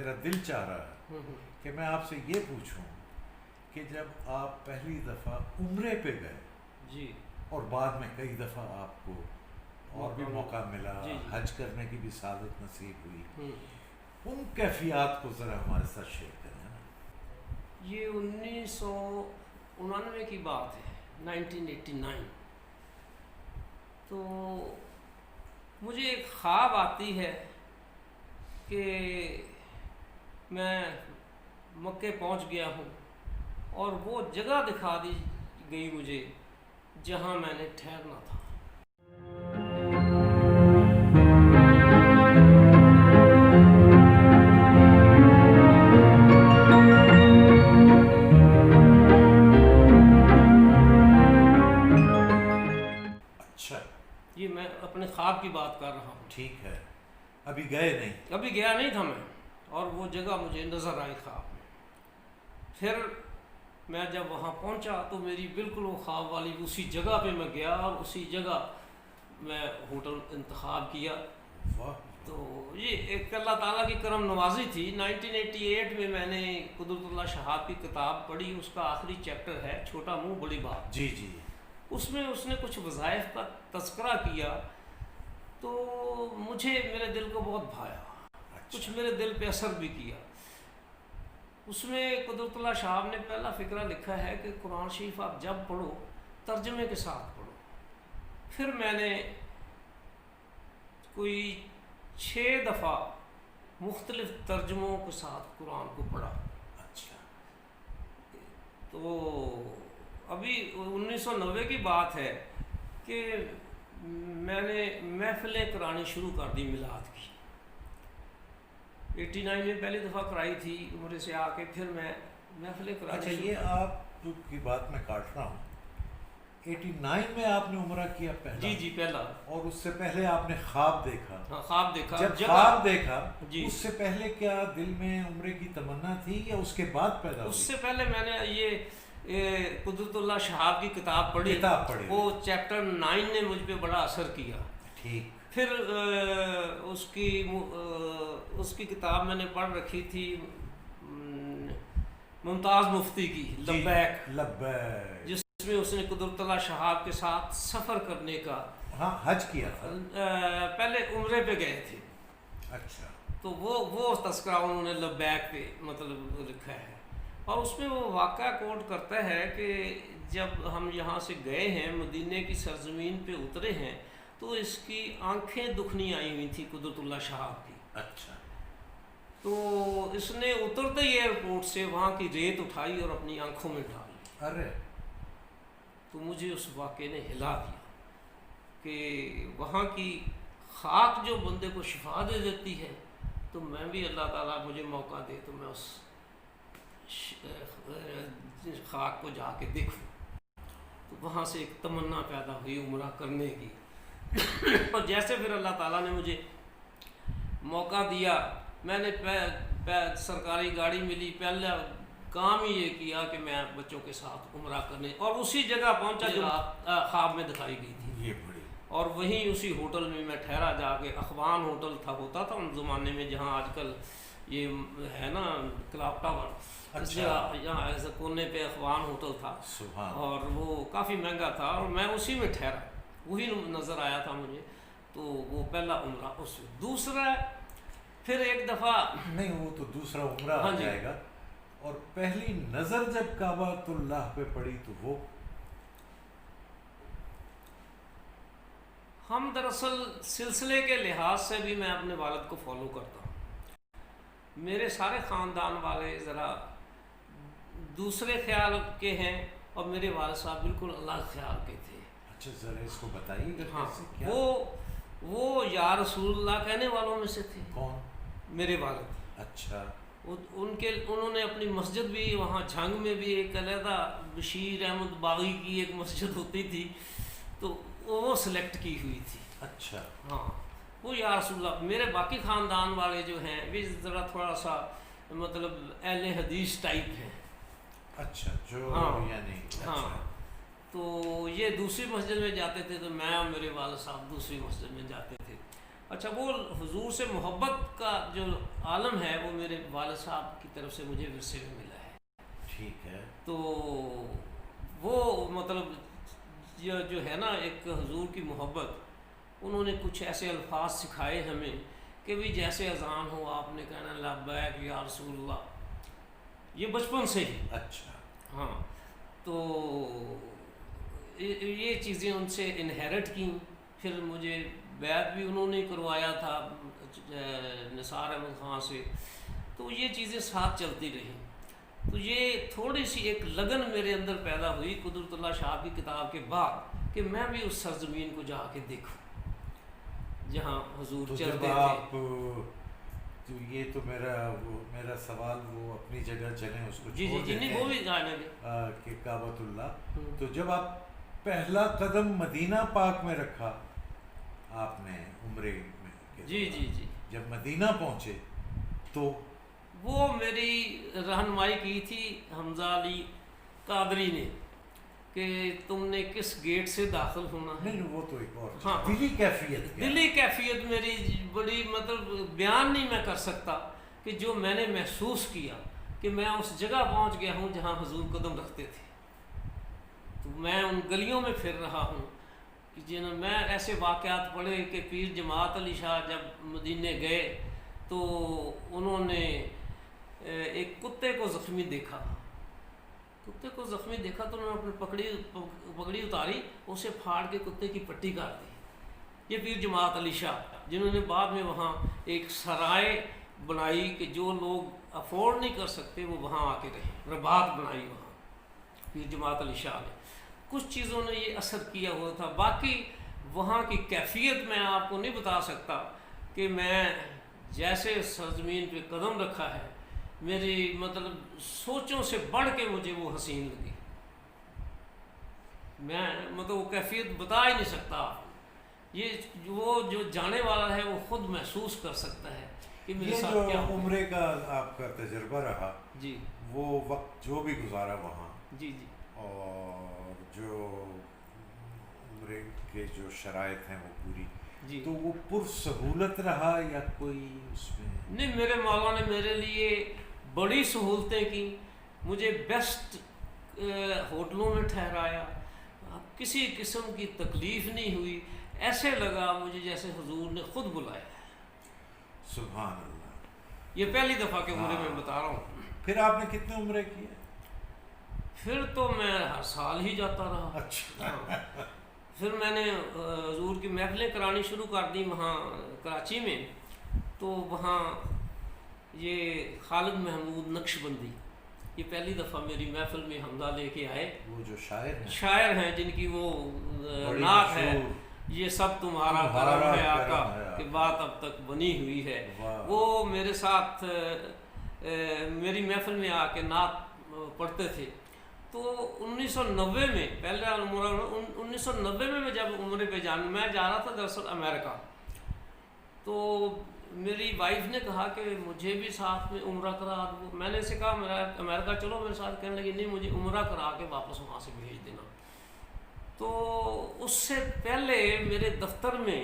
میرا دل چاہ رہا ہے کہ میں آپ سے یہ پوچھوں کہ جب آپ پہلی دفعہ عمرے پہ گئے جی اور بعد میں کئی دفعہ آپ کو اور بھی موقع ملا حج کرنے کی بھی سعادت نصیب ہوئی، ان کیفیات کو ذرا ہمارے ساتھ شیئر کریں نا۔ یہ 1999 کی بات ہے، 1989۔ تو مجھے ایک خواب آتی ہے کہ میں مکے پہنچ گیا ہوں اور وہ جگہ دکھا دی گئی مجھے جہاں میں نے ٹھہرنا تھا۔ یہ میں اپنے خواب کی بات کر رہا ہوں۔ ٹھیک ہے، ابھی گئے نہیں؟ ابھی گیا نہیں تھا میں، اور وہ جگہ مجھے نظر آئی خواب میں۔ پھر میں جب وہاں پہنچا تو میری بالکل وہ خواب والی اسی جگہ پہ میں گیا اور اسی جگہ میں ہوٹل انتخاب کیا۔ تو یہ ایک اللہ تعالیٰ کی کرم نوازی تھی۔ 1988 میں میں نے قدرت اللہ شہاب کی کتاب پڑھی، اس کا آخری چیپٹر ہے چھوٹا منہ بڑی بات۔ جی جی۔ اس میں اس نے کچھ وظائف کا تذکرہ کیا تو مجھے میرے دل کو بہت بھایا، کچھ میرے دل پہ اثر بھی کیا۔ اس میں قدرت اللہ شہاب نے پہلا فقرہ لکھا ہے کہ قرآن شریف آپ جب پڑھو ترجمے کے ساتھ پڑھو۔ پھر میں نے کوئی 6 دفعہ مختلف ترجموں کے ساتھ قرآن کو پڑھا۔ اچھا۔ تو ابھی 1990 کی بات ہے کہ میں نے محفلیں کرانی شروع کر دی میلاد کی۔ 89 میں پہلی دفعہ کرائی تھی، عمرے سے آ کے پھر میں محفلیں کرانی اچھا، شروع۔ یہ آپ کی بات میں کاٹ رہا ہوں، 89 میں آپ نے عمرہ کیا پہلا؟ جی جی پہلا۔ اور اس سے پہلے آپ نے خواب دیکھا؟ ہاں خواب دیکھا۔ جب خواب دیکھا جی، اس سے پہلے کیا دل میں عمرے کی تمنا تھی یا اس کے بعد پیدا ہوئی؟ اس سے پہلے میں نے یہ قدرت اللہ شہاب کی کتاب پڑھی، وہ چیپٹر 9 نے مجھ پہ بڑا اثر کیا۔ ٹھیک۔ پھر اس کی کتاب میں نے پڑھ رکھی تھی ممتاز مفتی کی لبیک، جس میں اس نے قدرت اللہ شہاب کے ساتھ سفر کرنے کا، ہاں حج کیا تھا، پہلے عمرے پہ گئے تھے۔ اچھا۔ تو وہ تذکرہ انہوں نے لبیک پہ مطلب لکھا ہے، اور اس میں وہ واقعہ کوٹ کرتا ہے کہ جب ہم یہاں سے گئے ہیں مدینے کی سرزمین پہ اترے ہیں تو اس کی آنکھیں دکھنی آئی ہوئی تھی قدرت اللہ شہاب کی۔ اچھا۔ تو اس نے اترتے ہی ایئرپورٹ سے وہاں کی ریت اٹھائی اور اپنی آنکھوں میں ڈالی۔ ارے! تو مجھے اس واقعے نے ہلا دیا کہ وہاں کی خاک جو بندے کو شفا دے دیتی ہے، تو میں بھی اللہ تعالیٰ مجھے موقع دے تو میں اس خاک کو جا کے دیکھوں۔ تو وہاں سے ایک تمنا پیدا ہوئی عمرہ کرنے کی۔ اور جیسے پھر اللہ تعالیٰ نے مجھے موقع دیا، میں نے سرکاری گاڑی ملی، پہلا کام ہی یہ کیا کہ میں بچوں کے ساتھ عمرہ کرنے، اور اسی جگہ پہنچا جو خواب میں دکھائی گئی تھی، یہ بڑی، اور وہیں اسی ہوٹل میں ٹھہرا جا کے۔ اخوان ہوٹل ہوتا تھا ان زمانے میں، جہاں آج کل یہ ہے نا کلاک ٹاور، اس جگہ یہاں ایسے کونے پہ اخوان ہوٹل تھا، اور وہ کافی مہنگا تھا، اور میں اسی میں ٹھہرا، وہی نظر آیا تھا مجھے۔ تو وہ پہلا عمرہ اس میں۔ دوسرا پھر ایک دفعہ نہیں، وہ تو دوسرا عمرہ آ جائے گا۔ اور پہلی نظر جب کعبۃ اللہ پہ پڑی تو وہ ہم دراصل سلسلے کے لحاظ سے بھی میں اپنے والد کو فالو کرتا ہوں۔ میرے سارے خاندان والے ذرا دوسرے خیال کے ہیں اور میرے والد صاحب بالکل الگ خیال کے تھے۔ اچھا، ذرا اس کو بتائیے گا۔ ہاں، کیا وہ یا رسول اللہ کہنے والوں میں سے تھے۔ کون؟ میرے والد۔ اچھا۔ انہوں نے اپنی مسجد بھی وہاں جھنگ میں بھی ایک علیحدہ بشیر احمد باغی کی ایک مسجد ہوتی تھی، تو وہ سلیکٹ کی ہوئی تھی۔ اچھا۔ ہاں، وہ یا رسول اللہ۔ میرے باقی خاندان والے جو ہیں وہ ذرا تھوڑا سا مطلب اہل حدیث ٹائپ ہیں۔ اچھا، جو یعنی ہاں، تو یہ دوسری مسجد میں جاتے تھے تو میں اور میرے والد صاحب دوسری مسجد میں جاتے تھے۔ اچھا وہ حضور سے محبت کا جو عالم ہے وہ میرے والد صاحب کی طرف سے مجھے ورثے میں ملا ہے. ٹھیک ہے. تو وہ مطلب جو ہے نا ایک حضور کی محبت, انہوں نے کچھ ایسے الفاظ سکھائے ہمیں کہ بھی جیسے اذان ہو آپ نے کہنا لبیک یا رسول اللہ, یہ بچپن سے ہی. اچھا. ہاں تو یہ چیزیں ان سے انہیرٹ کیں. پھر مجھے بیعت بھی انہوں نے کروایا تھا نثار احمد خان سے, تو یہ چیزیں ساتھ چلتی رہیں. تو یہ تھوڑی سی ایک لگن میرے اندر پیدا ہوئی قدرت اللہ شاہ کی کتاب کے بعد کہ میں بھی اس سرزمین کو جا کے دیکھوں جہاں حضور چلتے تھے. تو یہ تو میرا سوال وہ اپنی جگہ چلیں اس کو جی جی جی نہیں وہ بھی جانے کہ کعبۃ اللہ. تو جب آپ پہلا قدم مدینہ پاک میں رکھا آپ نے عمرے میں, جی جی جی, جب مدینہ پہنچے تو وہ میری رہنمائی کی تھی حمزہ علی قادری نے کہ تم نے کس گیٹ سے داخل ہونا ہے. نہیں وہ تو ایک اور ہاں دلی کیفیت, دلی کیفیت میری بڑی مطلب بیان نہیں میں کر سکتا کہ جو میں نے محسوس کیا کہ میں اس جگہ پہنچ گیا ہوں جہاں حضور قدم رکھتے تھے. تو میں ان گلیوں میں پھر رہا ہوں جنہوں میں ایسے واقعات پڑھے کہ پیر جماعت علی شاہ جب مدینے گئے تو انہوں نے ایک کتے کو زخمی دیکھا. کتے کو زخمی دیکھا تو انہوں نے اپنی پگڑی اتاری, اسے پھاڑ کے کتے کی پٹی کر دی. یہ پیر جماعت علی شاہ جنہوں نے بعد میں وہاں ایک سرائے بنائی کہ جو لوگ افورڈ نہیں کر سکتے وہ وہاں آ کے رہیں, رباط بنائی وہاں پیر جماعت علی شاہ نے. کچھ چیزوں نے یہ اثر کیا ہوا تھا. باقی وہاں کی کیفیت میں آپ کو نہیں بتا سکتا کہ میں جیسے سرزمین پہ قدم رکھا ہے میری مطلب سوچوں سے بڑھ کے مجھے وہ حسین لگی. میں مطلب وہ کیفیت بتا ہی نہیں سکتا آپ. یہ وہ جو جانے والا ہے وہ خود محسوس کر سکتا ہے کہ میرے ساتھ کیا ہو. عمرے کا آپ کا تجربہ رہا جی, وہ وقت جو بھی گزارا وہاں, جی جی, اور جو عمرے کے جو شرائط ہیں وہ پوری, جی, تو وہ پرسہولت رہا یا کوئی اس میں؟ نہیں, میرے مولا نے میرے لیے بڑی سہولتیں کی. مجھے بیسٹ ہوٹلوں میں ٹھہرایا, کسی قسم کی تکلیف نہیں ہوئی. ایسے لگا مجھے جیسے حضور نے خود بلایا. سبحان اللہ. یہ پہلی دفعہ کے عمرے میں بتا رہا ہوں. پھر آپ نے کتنے عمرے کیے؟ پھر تو میں ہر سال ہی جاتا رہا. اچھا. پھر میں نے حضور کی محفلیں کرانی شروع کر دی وہاں کراچی میں. تو وہاں یہ خالد محمود نقشبندی یہ پہلی دفعہ میری محفل میں حمزہ لے کے آئے. وہ جو شاعر ہیں جن کی وہ نعت ہے, یہ سب تمہارا کرم ہے آقا کہ بات اب تک بنی ہوئی ہے. وہ میرے ساتھ میری محفل میں آ کے نعت پڑھتے تھے. تو 1990 میں پہلے عمرہ 1990 میں جب عمرے پہ میں جا رہا تھا دراصل امریکہ. تو میری وائف نے کہا کہ مجھے بھی ساتھ میں عمرہ کرا دو. میں نے اسے کہا میرا امریکہ چلو میرے ساتھ. کہنے لگی نہیں مجھے عمرہ کرا کے واپس وہاں سے بھیج دینا. تو اس سے پہلے میرے دفتر میں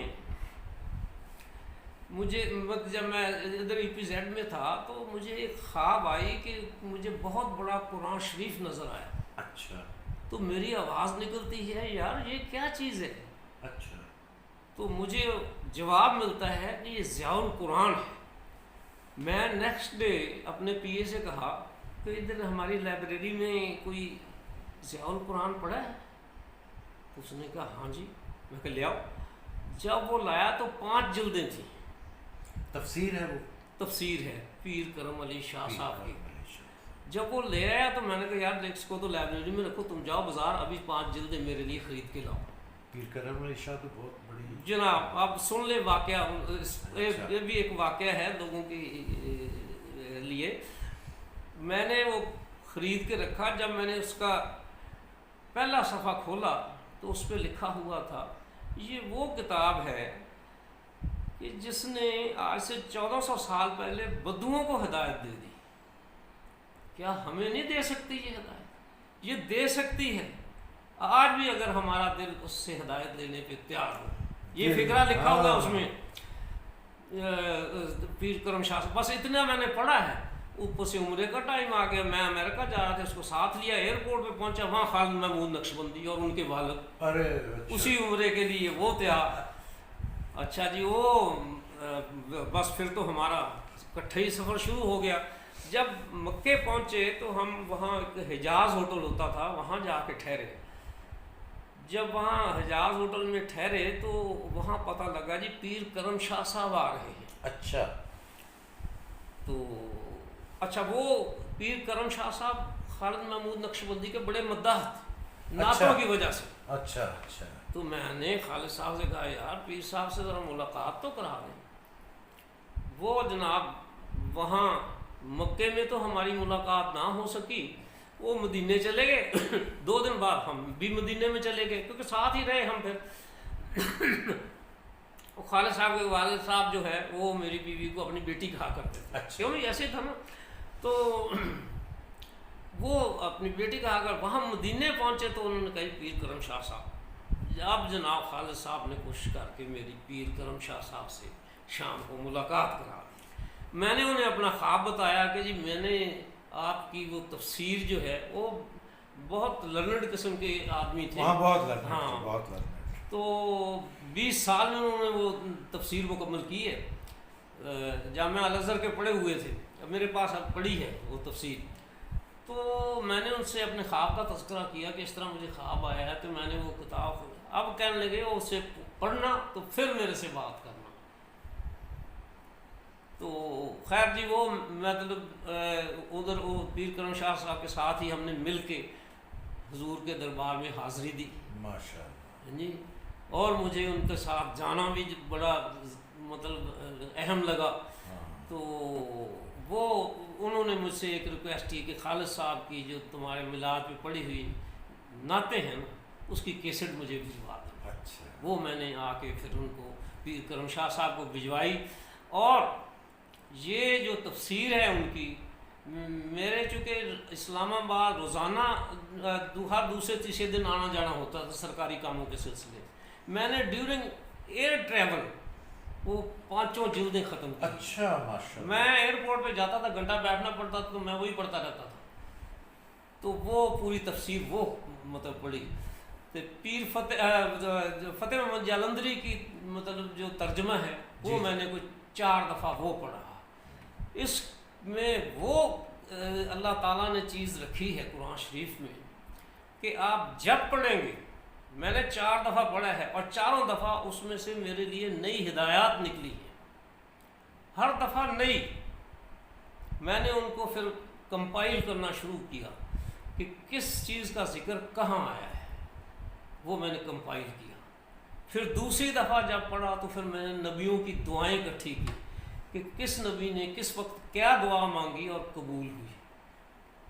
مجھے جب میں ادھر ای پی زیڈ میں تھا تو مجھے ایک خواب آئی کہ مجھے بہت بڑا قرآن شریف نظر آیا. اچھا. تو میری آواز نکلتی ہے یار یہ کیا چیز ہے. اچھا. تو مجھے جواب ملتا ہے کہ یہ ضیاء القرآن ہے. میں نیکسٹ ڈے اپنے پی اے سے کہا کہ ادھر ہماری لائبریری میں کوئی ضیاء القرآن پڑھا ہے. تو اس نے کہا ہاں جی. میں کہ لے آؤ. جب وہ لایا تو 5 جلدیں تھیں. تفسیر ہے, وہ تفسیر ہے پیر کرم علی شاہ صاحب کی. جب وہ لے آیا تو میں نے کہا یار اس کو تو لائبریری میں رکھو, تم جاؤ بازار ابھی 5 جلدیں میرے لیے خرید کے لاؤ. پیر کرم علی شاہ تو بہت بڑی جناب آپ سن لیں واقعہ. یہ بھی ایک واقعہ ہے لوگوں کے لیے. میں نے وہ خرید کے رکھا. جب میں نے اس کا پہلا صفحہ کھولا تو اس پہ لکھا ہوا تھا یہ وہ کتاب ہے کہ جس نے آج سے 1400 سال پہلے بدوؤں کو ہدایت دے دی. کیا ہمیں نہیں دے سکتی یہ ہدایت؟ یہ دے سکتی ہے آج بھی اگر ہمارا دل اس سے ہدایت لینے پہ تیار ہو. یہ فکرہ لکھا ہوا اس میں. پیر کرم شاہ سے، بس اتنا میں نے پڑھا ہے. اوپر سے عمرے کا ٹائم آ گیا، میں امریکہ جا رہا تھا، اس کو ساتھ لیا، ایئرپورٹ پہ پہنچا، وہاں خالد محمود نقشبندی اور ان کے والد اسی عمرے کے لیے وہ تیار. اچھا جی، وہ بس پھر تو ہمارا اکٹھے ہی سفر شروع ہو گیا. جب مکے پہنچے تو ہم وہاں ایک حجاز ہوٹل ہوتا تھا، وہاں جا کے ٹھہرے. جب وہاں حجاز ہوٹل میں ٹھہرے تو وہاں پتہ لگا جی پیر کرم شاہ صاحب آ رہے ہیں. اچھا. تو اچھا، وہ پیر کرم شاہ صاحب خالد محمود نقشبندی کے بڑے مداح تھے نعتوں کی وجہ سے. اچھا اچھا. تو میں نے خالد صاحب سے کہا یار پیر صاحب سے ذرا ملاقات تو کرا دیں. وہ جناب وہاں مکے میں تو ہماری ملاقات نہ ہو سکی، وہ مدینے چلے گئے. 2 دن بعد ہم بھی مدینے میں چلے گئے، کیونکہ ساتھ ہی رہے ہم. پھر خالد صاحب کے والد صاحب جو ہے وہ میری بیوی کو اپنی بیٹی کہا کرتے تھے. کیوں نہیں ایسے تھا نا. تو وہ اپنی بیٹی کہا کر وہاں مدینے پہنچے تو انہوں نے کہا پیر کرم شاہ صاحب. اب جناب خالد صاحب نے کوشش کر کے میری پیر کرم شاہ صاحب سے شام کو ملاقات کرا دی. میں نے انہیں اپنا خواب بتایا کہ جی میں نے آپ کی وہ تفسیر جو ہے، وہ بہت لرنڈ قسم کے آدمی تھے، بہت لرنڈ. تو 20 سال میں انہوں نے وہ تفسیر مکمل کی ہے. جامعہ الازہر کے پڑھے ہوئے تھے، اب میرے پاس اب پڑھی ہے وہ تفسیر. تو میں نے ان سے اپنے خواب کا تذکرہ کیا کہ اس طرح مجھے خواب آیا ہے، تو میں نے وہ کتاب اب کہنے لگے اسے پڑھنا تو پھر میرے سے بات کرنا. تو خیر جی، وہ مطلب ادھر وہ پیر کرم شاہ صاحب کے ساتھ ہی ہم نے مل کے حضور کے دربار میں حاضری دی. ماشاء اللہ جی. اور مجھے ان کے ساتھ جانا بھی بڑا مطلب اہم لگا. تو وہ انہوں نے مجھ سے ایک ریکویسٹ کی کہ خالد صاحب کی جو تمہارے میلاد پہ پڑھی ہوئی نعتیں ہیں نا، اس کی کیسٹ مجھے بھجوا دو. اچھا. وہ میں نے آ کے پھر ان کو پیر کرم شاہ صاحب کو بھجوائی. اور یہ جو تفسیر ہے ان کی، میرے چونکہ اسلام آباد روزانہ ہر دوسرے تیسرے دن آنا جانا ہوتا تھا سرکاری کاموں کے سلسلے، میں نے ڈیورنگ ایئر ٹریول وہ 5 جلدیں ختم کی. اچھا ماشاء اللہ. میں ایئرپورٹ پہ جاتا تھا، گھنٹہ بیٹھنا پڑتا تھا تو میں وہی پڑھتا رہتا تھا. تو وہ پوری تفسیر وہ مطلب پڑھی. تو پیر فتح محمد جالندری کی مطلب جو ترجمہ ہے وہ میں نے کچھ 4 دفعہ وہ پڑھا. اس میں وہ اللہ تعالیٰ نے چیز رکھی ہے قرآن شریف میں کہ آپ جب پڑھیں گے، میں نے 4 دفعہ پڑھا ہے اور 4 دفعہ اس میں سے میرے لیے نئی ہدایات نکلی ہیں، ہر دفعہ نئی. میں نے ان کو پھر کمپائل کرنا شروع کیا کہ کس چیز کا ذکر کہاں آیا ہے، وہ میں نے کمپائل کیا. پھر دوسری دفعہ جب پڑھا تو پھر میں نے نبیوں کی دعائیں اکٹھی کی کہ کس نبی نے کس وقت کیا دعا مانگی اور قبول ہوئی.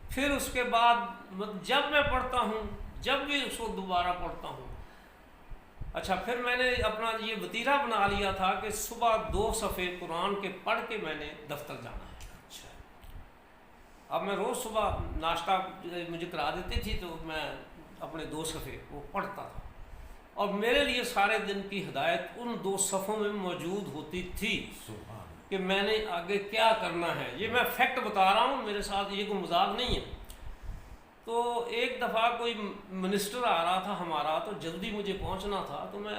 پھر اس کے بعد جب میں پڑھتا ہوں، جب بھی اس کو دوبارہ پڑھتا ہوں. اچھا، پھر میں نے اپنا یہ وتیرہ بنا لیا تھا کہ صبح 2 صفحے قرآن کے پڑھ کے میں نے دفتر جانا ہے. اچھا. اب میں روز صبح ناشتہ مجھے کرا دیتی تھی تو میں اپنے 2 صفحے وہ پڑھتا تھا، اور میرے لیے سارے دن کی ہدایت ان 2 صفحوں میں موجود ہوتی تھی کہ میں نے آگے کیا کرنا ہے. یہ میں فیکٹ بتا رہا ہوں، میرے ساتھ یہ کوئی مذاق نہیں ہے. تو ایک دفعہ کوئی منسٹر آ رہا تھا ہمارا، تو جلدی مجھے پہنچنا تھا، تو میں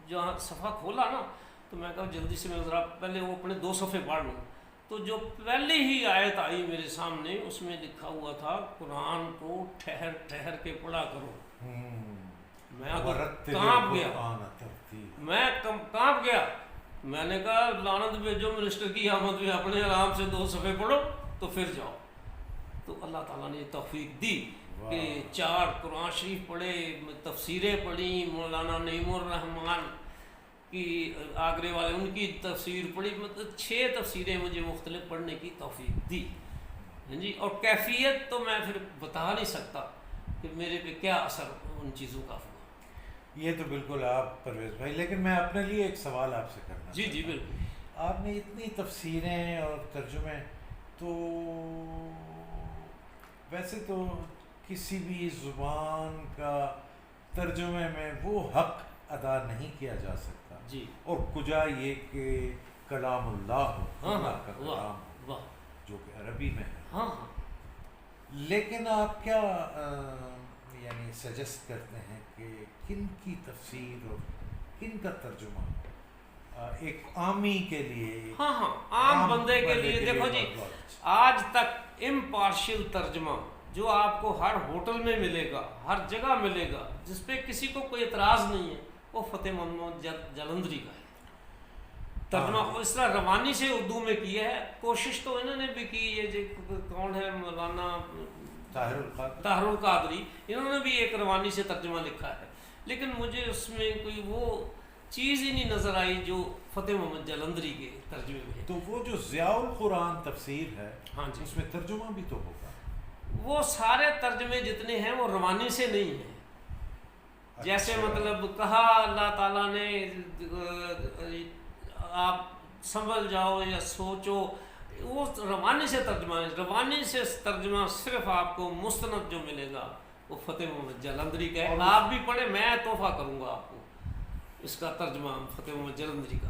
جہاں صفحہ کھولا نا تو میں کہا جلدی سے میں ذرا پہلے وہ اپنے 2 صفحے پڑھ لوں. تو جو پہلی ہی آیت آئی میرے سامنے، اس میں لکھا ہوا تھا قرآن کو ٹھہر ٹھہر کے پڑھا کرو. میں کانپ گیا. میں نے کہا لعنت بھیجو منسٹر کی آمد میں، اپنے آرام سے 2 صفحے پڑھو تو پھر جاؤ. تو اللہ تعالیٰ نے یہ توفیق دی کہ 4 قرآن شریف پڑھے، تفسیریں پڑھی، مولانا نعیم الرحمان کی آگرے والے ان کی تفسیر پڑھی، مطلب 6 تفسیریں مجھے مختلف پڑھنے کی توفیق دی. جی. اور کیفیت تو میں پھر بتا نہیں سکتا کہ میرے پہ کیا اثر ان چیزوں کا ہوا. یہ تو بالکل آپ پرویز بھائی، لیکن میں اپنے لیے ایک سوال آپ سے کرنا. جی بالکل. آپ نے اتنی تفسیریں اور ترجمے، تو ویسے تو کسی بھی زبان کا ترجمے میں وہ حق ادا نہیں کیا جا سکتا. جی. اور کجا یہ کہ کلام اللہ ہو، ہاں اللہ کا کلام ہو، واہ، جو کہ عربی میں ہے. ہاں ہاں. لیکن آپ کیا یعنی سجیسٹ کرتے ہیں کہ کن کی تفسیر اور کن کا ترجمہ ایک عامی کے لیے، ہاں ہاں، عام بندے کے لیے؟ دیکھو جی، آج تک امپارشل ترجمہ جو آپ کو ہر ہوٹل میں ملے گا، ہر جگہ ملے گا، جس پہ کسی کو کوئی اعتراض نہیں ہے، وہ فتح محمد جلندری کا ہے ترجمہ. اس طرح روانی سے اردو میں کیا ہے. کوشش تو انہوں نے بھی کی، یہ جو کون ہے مولانا طاہر القادری، انہوں نے بھی ایک روانی سے ترجمہ لکھا ہے، لیکن مجھے اس میں کوئی وہ چیز ہی نہیں نظر آئی جو فتح محمد جلندری کے ترجمے میں ہے. تو وہ جو ضیاء القرآن تفسیر ہے، ہاں جی، اس میں ترجمہ بھی تو ہوگا. وہ سارے ترجمے جتنے ہیں وہ روانی سے نہیں ہیں. جیسے مطلب کہا اللہ تعالیٰ نے آپ سنبھل جاؤ یا سوچو، وہ روانی سے ترجمہ ہے. روانی سے ترجمہ صرف آپ کو مستند جو ملے گا وہ فتح محمد جلندری کا ہے. آپ بھی پڑھیں، میں تحفہ کروں گا آپ کو اس کا ترجمہ فتح محمد جلندری کا.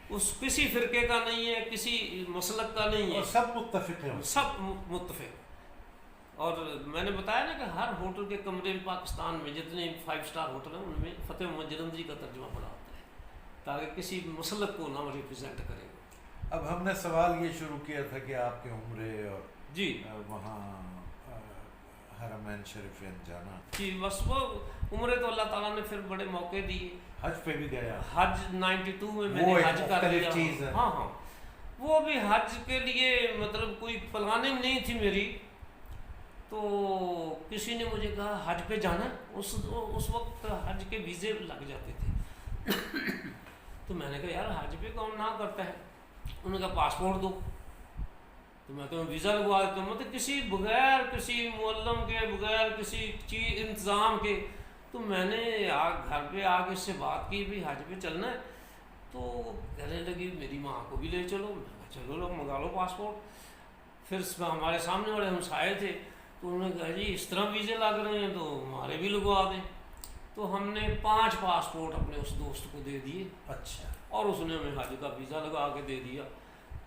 اس کسی فرقے کا نہیں ہے، کسی مسلک کا نہیں ہے، سب متفق ہیں، سب متفق. اور میں نے بتایا نا کہ ہر ہوٹل کے کمرے میں پاکستان میں جتنے 5 اسٹار ہوٹل ہیں ان میں فتح محمد جلندری کا ترجمہ پڑا ہوتا ہے، تاکہ کسی مسلک کو نہ ریپرزینٹ کرے. اب ہم نے سوال یہ شروع کیا تھا کہ آپ کے عمرے اور جی وہاں حرمین شریفین جانا. جی بس وہ عمرے تو اللہ تعالیٰ نے پھر بڑے موقع دیے. حج پہ بھی گیا؟ حج 92 میں میں نے حج کر لیا. ہاں ہاں، وہ بھی حج کے لیے مطلب کوئی پلاننگ نہیں تھی میری، تو کسی نے مجھے کہا حج پہ جانا. اس وقت حج کے ویزے لگ جاتے تھے تو میں نے کہا یار حج پہ کون نہ کرتا ہے. انہوں نے کہا پاسپورٹ دو، تو میں تو ویزا لگوا دیتا ہوں. مطلب کسی بغیر کسی معلم کے، بغیر کسی چیز انتظام کے. تو میں نے گھر پہ آ کے اس سے بات کی بھی حج پہ چلنا ہے، تو کہنے لگی میری ماں کو بھی لے چلو. میں کہا چلو لوگ منگا لو پاسپورٹ. پھر ہمارے سامنے والے ہمسائے تھے تو انہوں نے کہا جی اس طرح ویزے لگ رہے ہیں تو ہمارے بھی لگوا دیں. تو ہم نے 5 پاسپورٹ اپنے اس دوست کو دے دیے. اچھا. اور اس نے ہمیں حج کا ویزا لگا کے دے دیا.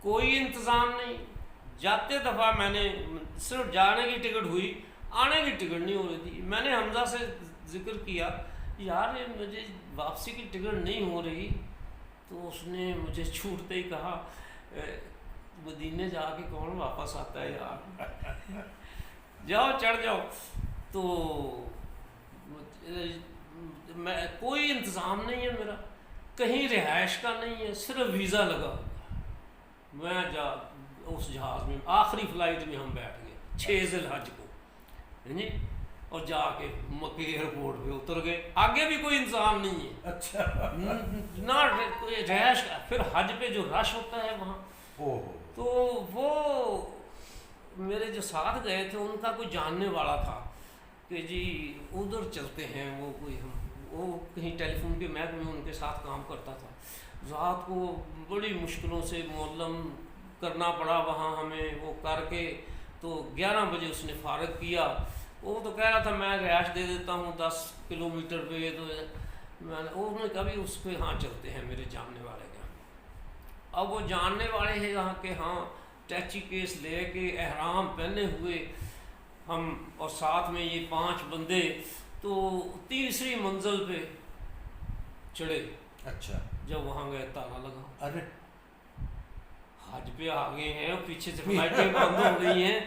کوئی انتظام نہیں. جاتے دفعہ میں نے صرف جانے کی ٹکٹ ہوئی، آنے کی ٹکٹ نہیں ہو رہی تھی. میں نے حمزہ سے ذکر کیا یار مجھے واپسی کی ٹکٹ نہیں ہو رہی، تو اس نے مجھے چھوٹتے ہی کہا مدینے جا کے کون واپس آتا ہے یار، جاؤ چڑھ جاؤ. تو میں کوئی انتظام نہیں ہے میرا، کہیں رہائش کا نہیں ہے، صرف ویزا لگا. میں اس جہاز میں آخری فلائٹ میں ہم بیٹھ گئے 6 ذی الحج کو جی، اور جا کے مکے ایئرپورٹ پہ اتر گئے. آگے بھی کوئی انتظام نہیں ہے. اچھا. نہ رہائش کا. پھر حج پہ جو رش ہوتا ہے وہاں، تو وہ میرے جو ساتھ گئے تھے ان کا کوئی جاننے والا تھا کہ جی ادھر چلتے ہیں. وہ کہیں ٹیلی فون کے محکمے میں ان کے ساتھ کام کرتا تھا. رات کو بڑی مشکلوں سے معلم کرنا پڑا وہاں ہمیں. وہ کر کے تو 11 بجے اس نے فارغ کیا. وہ تو کہہ رہا تھا میں رہائش دے دیتا ہوں 10 کلومیٹر پہ. تو میں نے انہوں نے کبھی اس پہ ہاں چلتے ہیں میرے جاننے والے کا. اب وہ جاننے والے ہیں یہاں کے، ہاں ٹیچی کیس لے کے احرام پہنے ہوئے ہم، اور ساتھ میں یہ 5 بندے. تو تیسری منزل پہ چڑھے. اچھا. جب وہاں گئے تالا لگا. ارے حج پہ آ گئے ہیں اور پیچھے سے فلائٹیں بند ہو گئی ہیں.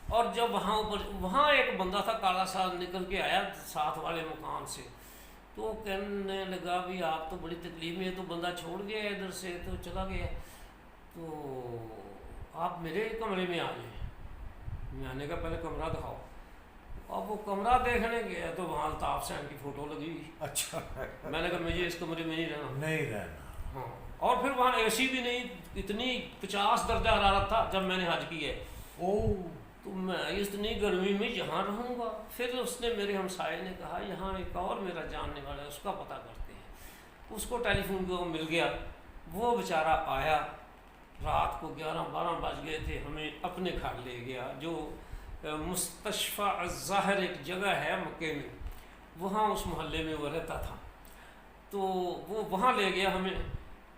اور جب وہاں ایک بندہ تھا کالا سا نکل کے آیا ساتھ والے مکان سے. تو کہنے لگا بھی آپ تو بڑی تکلیف میں ہے. تو بندہ چھوڑ گیا ادھر سے تو چلا گیا. تو آپ میرے کمرے میں آ جائیں. میں نے کہا پہلے کمرہ دکھاؤ. اب وہ کمرہ دیکھنے گیا تو وہاں الطاف حسین کی فوٹو لگی ہوئی. اچھا. میں نے کہا مجھے اس کمرے میں نہیں رہنا. ہاں. اور پھر وہاں اے سی بھی نہیں. اتنی 50 درجہ حرارت تھا جب میں نے حج کی ہے. تو میں اتنی گرمی میں یہاں رہوں گا. پھر اس نے میرے ہمسائے نے کہا یہاں ایک اور میرا جاننے والا ہے اس کا پتہ کرتے ہیں. اس کو ٹیلی فون کو مل گیا. وہ بیچارہ آیا. رات کو 11-12 بج گئے تھے. ہمیں اپنے گھر لے گیا جو مستشفیٰ الظاہر ایک جگہ ہے مکے میں، وہاں اس محلے میں وہ رہتا تھا. تو وہ وہاں لے گیا ہمیں.